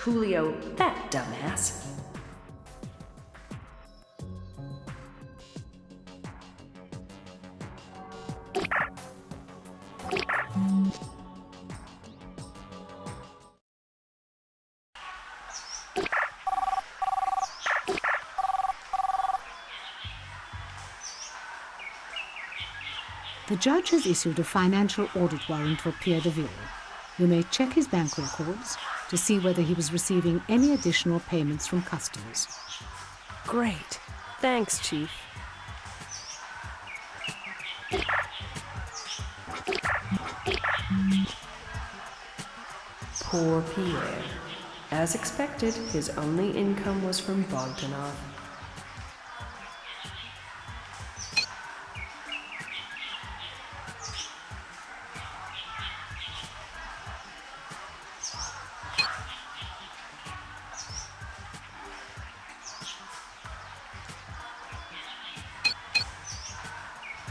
Julio, that dumbass. The judge has issued a financial audit warrant for Pierre Deville. You may check his bank records to see whether he was receiving any additional payments from customers. Great. Thanks, Chief. Poor Pierre. As expected, his only income was from Bogdanov.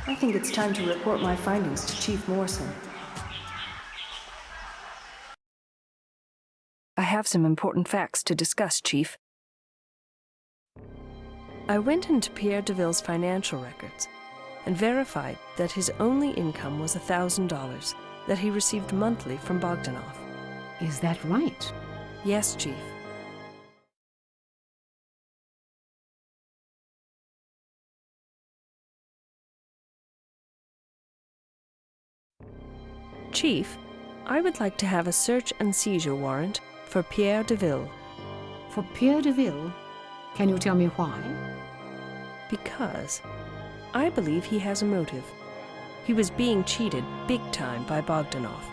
I think it's time to report my findings to Chief Morrison. I have some important facts to discuss, Chief. I went into Pierre Deville's financial records and verified that his only income was $1,000 that he received monthly from Bogdanov. Is that right? Yes, Chief. Chief, I would like to have a search and seizure warrant for Pierre Deville. For Pierre Deville? Can you tell me why? Because I believe he has a motive. He was being cheated big time by Bogdanov.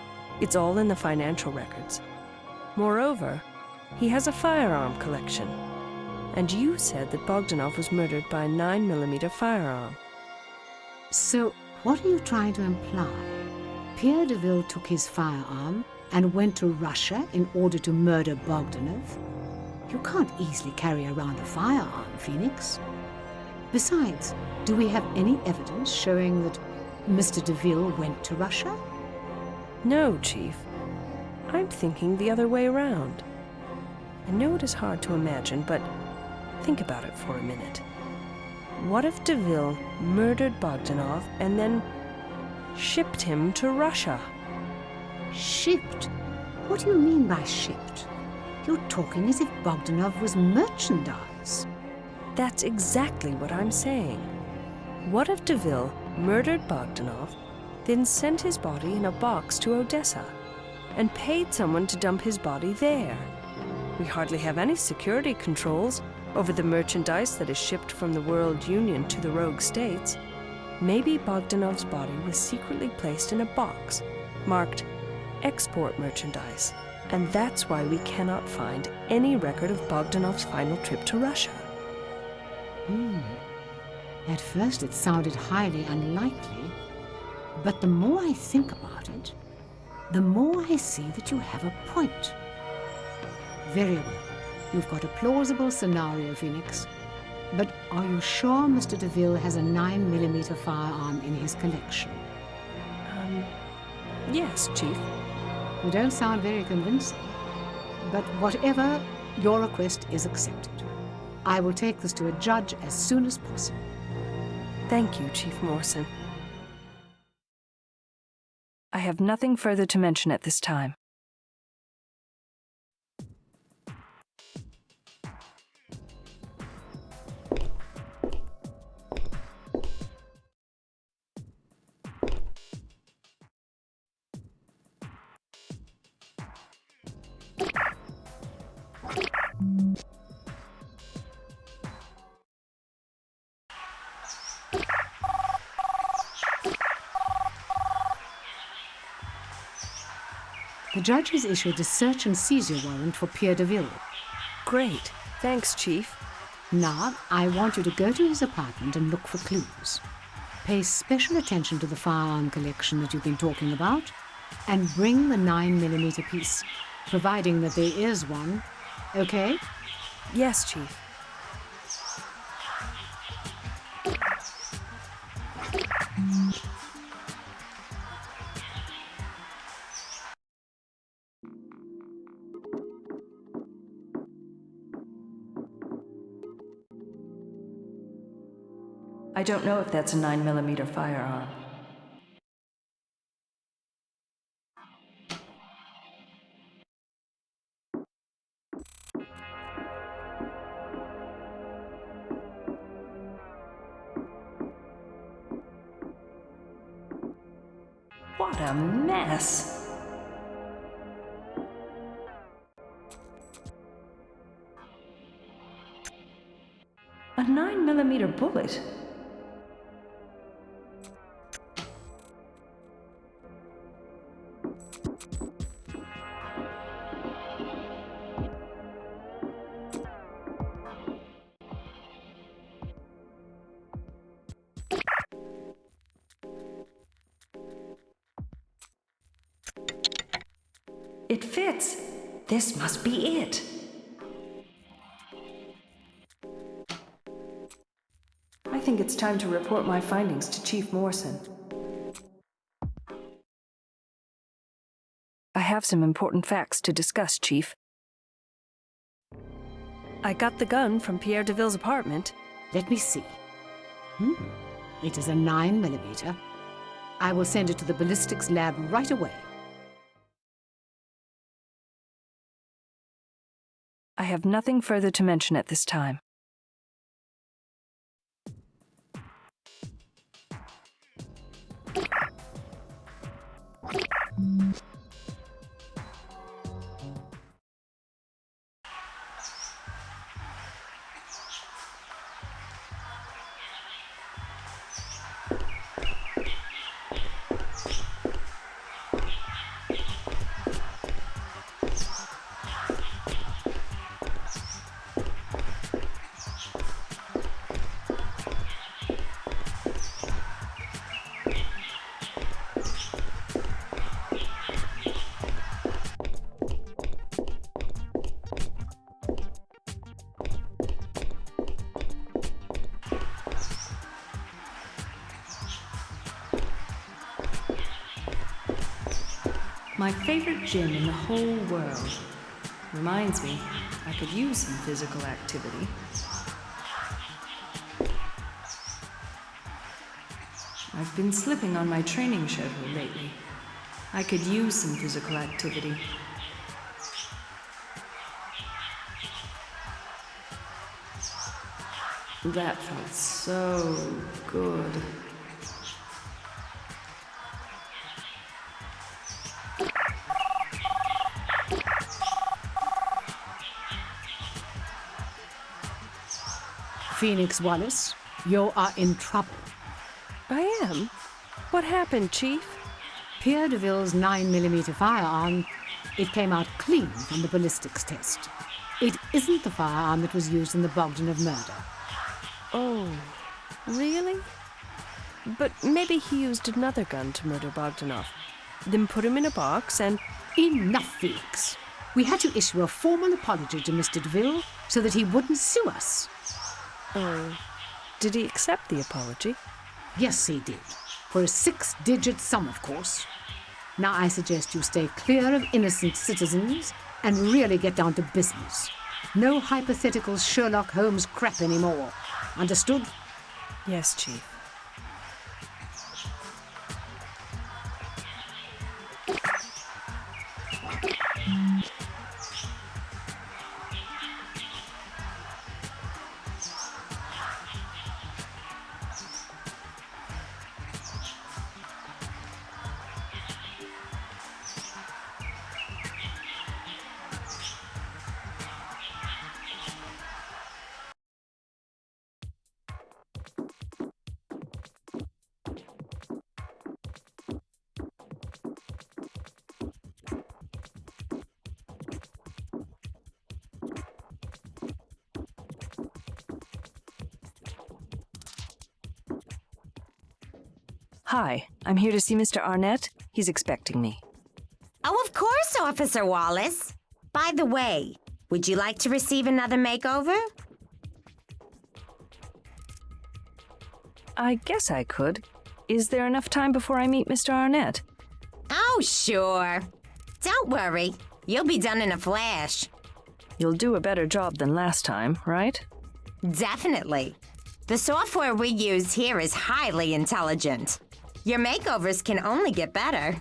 It's all in the financial records. Moreover, he has a firearm collection. And you said that Bogdanov was murdered by a 9mm firearm. So, what are you trying to imply? Pierre Deville took his firearm and went to Russia in order to murder Bogdanov? You can't easily carry around a firearm, Phoenix. Besides, do we have any evidence showing that Mr. Deville went to Russia? No, Chief. I'm thinking the other way around. I know it is hard to imagine, but think about it for a minute. What if Deville murdered Bogdanov and then shipped him to Russia? Shipped? What do you mean by shipped? You're talking as if Bogdanov was merchandise. That's exactly what I'm saying. What if Deville murdered Bogdanov, then sent his body in a box to Odessa, and paid someone to dump his body there? We hardly have any security controls over the merchandise that is shipped from the World Union to the rogue states. Maybe Bogdanov's body was secretly placed in a box, marked export merchandise, and that's why we cannot find any record of Bogdanov's final trip to Russia. At first it sounded highly unlikely, but the more I think about it, the more I see that you have a point. Very well. You've got a plausible scenario, Phoenix. But are you sure Mr. Deville has a 9mm firearm in his collection? Yes, Chief. You don't sound very convincing. But whatever, your request is accepted. I will take this to a judge as soon as possible. Thank you, Chief Morrison. I have nothing further to mention at this time. The judge has issued a search and seizure warrant for Pierre Deville. Great. Thanks, Chief. Now, I want you to go to his apartment and look for clues. Pay special attention to the firearm collection that you've been talking about, and bring the 9mm piece, providing that there is one. Okay? Yes, Chief. I don't know if that's a 9mm firearm. What a mess! A 9mm bullet? It fits. This must be it. I think it's time to report my findings to Chief Morrison. I have some important facts to discuss, Chief. I got the gun from Pierre Deville's apartment. Let me see. It is a 9mm. I will send it to the ballistics lab right away. I have nothing further to mention at this time. My favorite gym in the whole world. Reminds me, I could use some physical activity. I've been slipping on my training schedule lately. I could use some physical activity. That felt so good. Phoenix Wallace, you are in trouble. I am? What happened, Chief? Pierre Deville's 9mm firearm, it came out clean from the ballistics test. It isn't the firearm that was used in the Bogdanov murder. Oh, really? But maybe he used another gun to murder Bogdanov, then put him in a box and... Enough, Felix. We had to issue a formal apology to Mr. Deville so that he wouldn't sue us. Oh, did he accept the apology? Yes, he did. For a 6-digit sum, of course. Now I suggest you stay clear of innocent citizens and really get down to business. No hypothetical Sherlock Holmes crap anymore. Understood? Yes, Chief. Hi, I'm here to see Mr. Arnett. He's expecting me. Oh, of course, Officer Wallace. By the way, would you like to receive another makeover? I guess I could. Is there enough time before I meet Mr. Arnett? Oh, sure. Don't worry. You'll be done in a flash. You'll do a better job than last time, right? Definitely. The software we use here is highly intelligent. Your makeovers can only get better.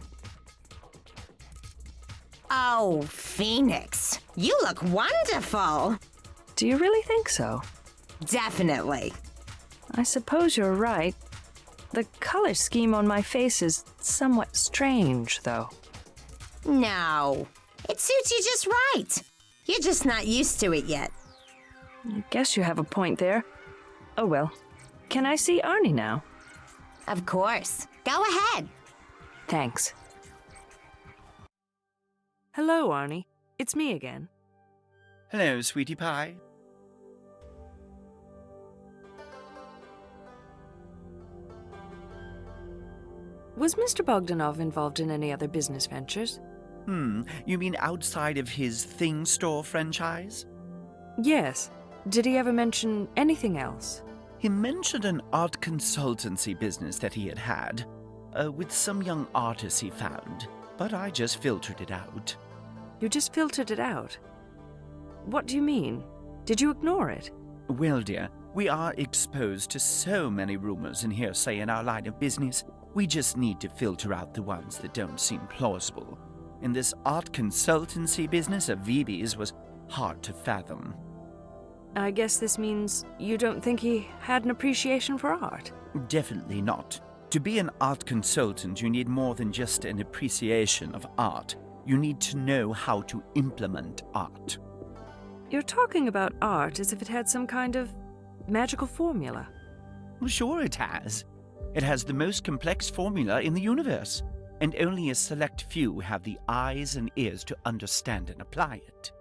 Oh, Phoenix, you look wonderful. Do you really think so? Definitely. I suppose you're right. The color scheme on my face is somewhat strange, though. No, it suits you just right. You're just not used to it yet. I guess you have a point there. Oh well. Can I see Arnie now? Of course. Go ahead. Thanks. Hello, Arnie. It's me again. Hello, sweetie pie. Was Mr. Bogdanov involved in any other business ventures? You mean outside of his Thing Store franchise? Yes. Did he ever mention anything else? He mentioned an art consultancy business that he had, with some young artists he found, but I just filtered it out. You just filtered it out? What do you mean? Did you ignore it? Well, dear, we are exposed to so many rumors and hearsay in our line of business. We just need to filter out the ones that don't seem plausible. And this art consultancy business of VB's was hard to fathom. I guess this means you don't think he had an appreciation for art? Definitely not. To be an art consultant, you need more than just an appreciation of art. You need to know how to implement art. You're talking about art as if it had some kind of magical formula. Well, sure it has. It has the most complex formula in the universe, and only a select few have the eyes and ears to understand and apply it.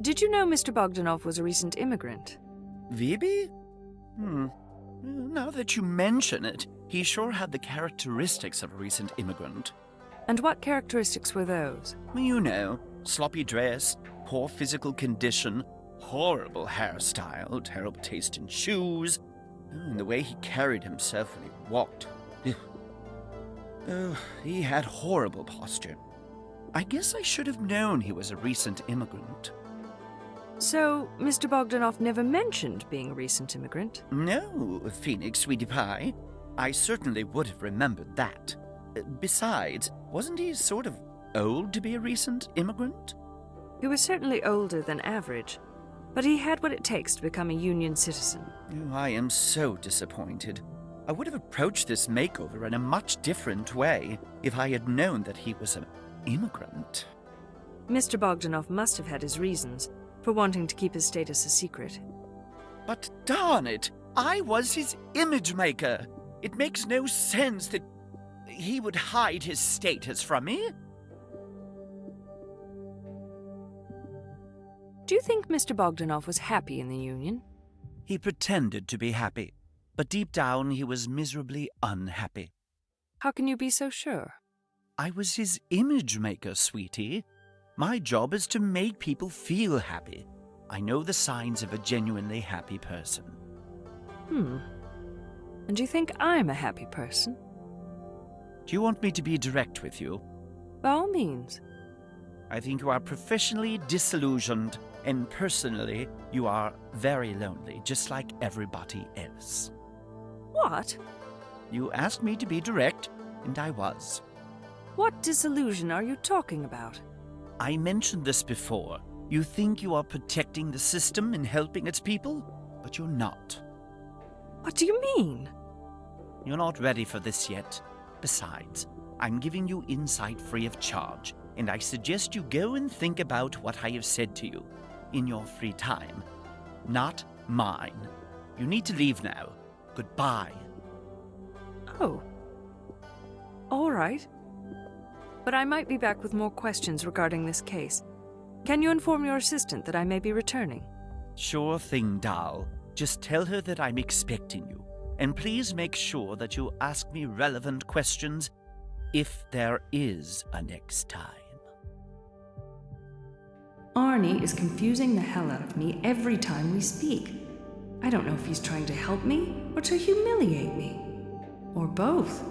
Did you know Mr. Bogdanov was a recent immigrant? Vibi? Now that you mention it, he sure had the characteristics of a recent immigrant. And what characteristics were those? You know, sloppy dress, poor physical condition, horrible hairstyle, terrible taste in shoes, and the way he carried himself when he walked. Oh, he had horrible posture. I guess I should have known he was a recent immigrant. So, Mr. Bogdanov never mentioned being a recent immigrant? No, Phoenix, sweetie pie. I certainly would have remembered that. Besides, wasn't he sort of old to be a recent immigrant? He was certainly older than average, but he had what it takes to become a Union citizen. Oh, I am so disappointed. I would have approached this makeover in a much different way if I had known that he was an immigrant. Mr. Bogdanov must have had his reasons for wanting to keep his status a secret. But darn it, I was his image maker. It makes no sense that he would hide his status from me. Do you think Mr. Bogdanov was happy in the Union? He pretended to be happy, but deep down he was miserably unhappy. How can you be so sure? I was his image maker, sweetie. My job is to make people feel happy. I know the signs of a genuinely happy person. And do you think I'm a happy person? Do you want me to be direct with you? By all means. I think you are professionally disillusioned, and personally, you are very lonely, just like everybody else. What? You asked me to be direct, and I was. What disillusion are you talking about? I mentioned this before. You think you are protecting the system and helping its people, but you're not. What do you mean? You're not ready for this yet. Besides, I'm giving you insight free of charge, and I suggest you go and think about what I have said to you in your free time. Not mine. You need to leave now. Goodbye. Oh. All right. But I might be back with more questions regarding this case. Can you inform your assistant that I may be returning? Sure thing, doll. Just tell her that I'm expecting you. And please make sure that you ask me relevant questions if there is a next time. Arnie is confusing the hell out of me every time we speak. I don't know if he's trying to help me or to humiliate me. Or both.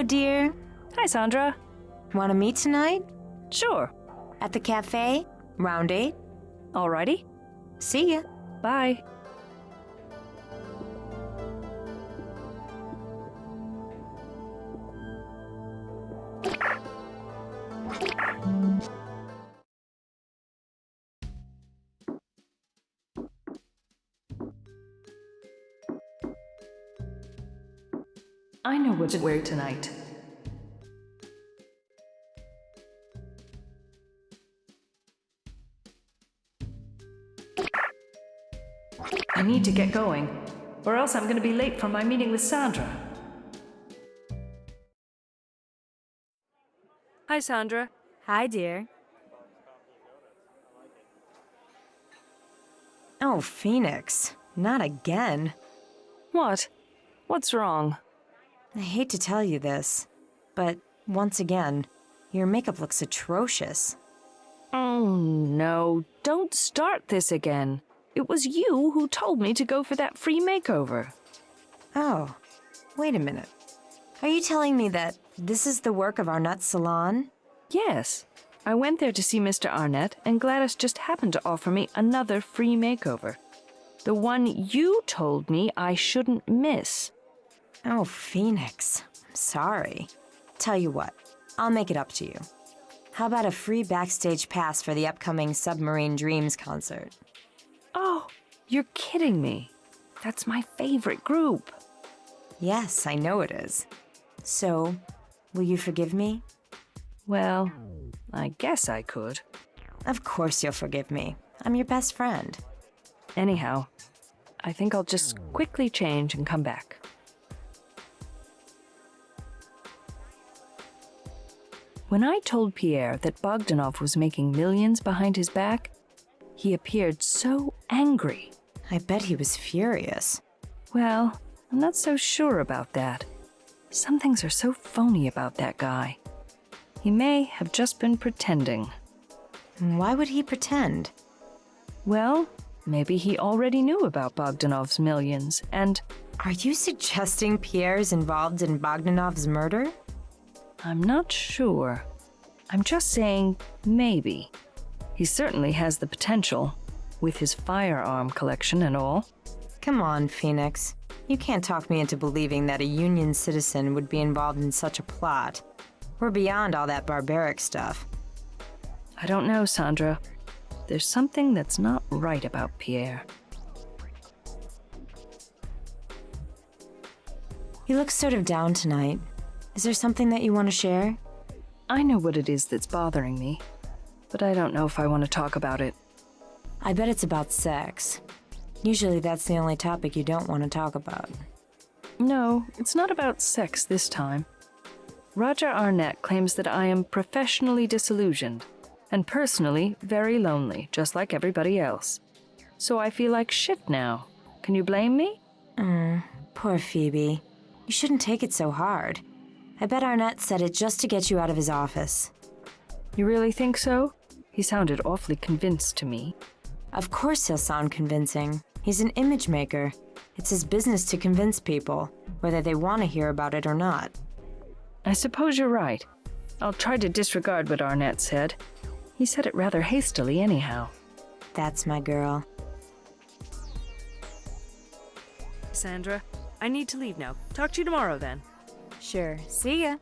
Hello, dear. Hi, Sandra. Want to meet tonight? Sure. At the cafe? Round 8? Alrighty. See ya. Bye. I know what to wear tonight. I need to get going, or else I'm going to be late for my meeting with Sandra. Hi, Sandra. Hi, dear. Oh, Phoenix. Not again. What? What's wrong? I hate to tell you this, but once again, your makeup looks atrocious. Oh, no. Don't start this again. It was you who told me to go for that free makeover. Oh, wait a minute. Are you telling me that this is the work of Arnett's salon? Yes. I went there to see Mr. Arnett, and Gladys just happened to offer me another free makeover. The one you told me I shouldn't miss. Oh, Phoenix. I'm sorry. Tell you what, I'll make it up to you. How about a free backstage pass for the upcoming Submarine Dreams concert? Oh, you're kidding me. That's my favorite group. Yes, I know it is. So, will you forgive me? Well, I guess I could. Of course you'll forgive me. I'm your best friend. Anyhow, I think I'll just quickly change and come back. When I told Pierre that Bogdanov was making millions behind his back, he appeared so angry. I bet he was furious. Well, I'm not so sure about that. Some things are so phony about that guy. He may have just been pretending. Why would he pretend? Well, maybe he already knew about Bogdanov's millions, and Are you suggesting Pierre's involved in Bogdanov's murder? I'm not sure. I'm just saying maybe. He certainly has the potential, with his firearm collection and all. Come on, Phoenix. You can't talk me into believing that a Union citizen would be involved in such a plot. We're beyond all that barbaric stuff. I don't know, Sandra. There's something that's not right about Pierre. You look sort of down tonight. Is there something that you want to share? I know what it is that's bothering me, but I don't know if I want to talk about it. I bet it's about sex. Usually that's the only topic you don't want to talk about. No, it's not about sex this time. Roger Arnett claims that I am professionally disillusioned, and personally very lonely, just like everybody else. So I feel like shit now. Can you blame me? Poor Phoebe. You shouldn't take it so hard. I bet Arnett said it just to get you out of his office. You really think so? He sounded awfully convinced to me. Of course he'll sound convincing. He's an image maker. It's his business to convince people, whether they want to hear about it or not. I suppose you're right. I'll try to disregard what Arnett said. He said it rather hastily anyhow. That's my girl. Sandra, I need to leave now. Talk to you tomorrow then. Sure. See ya.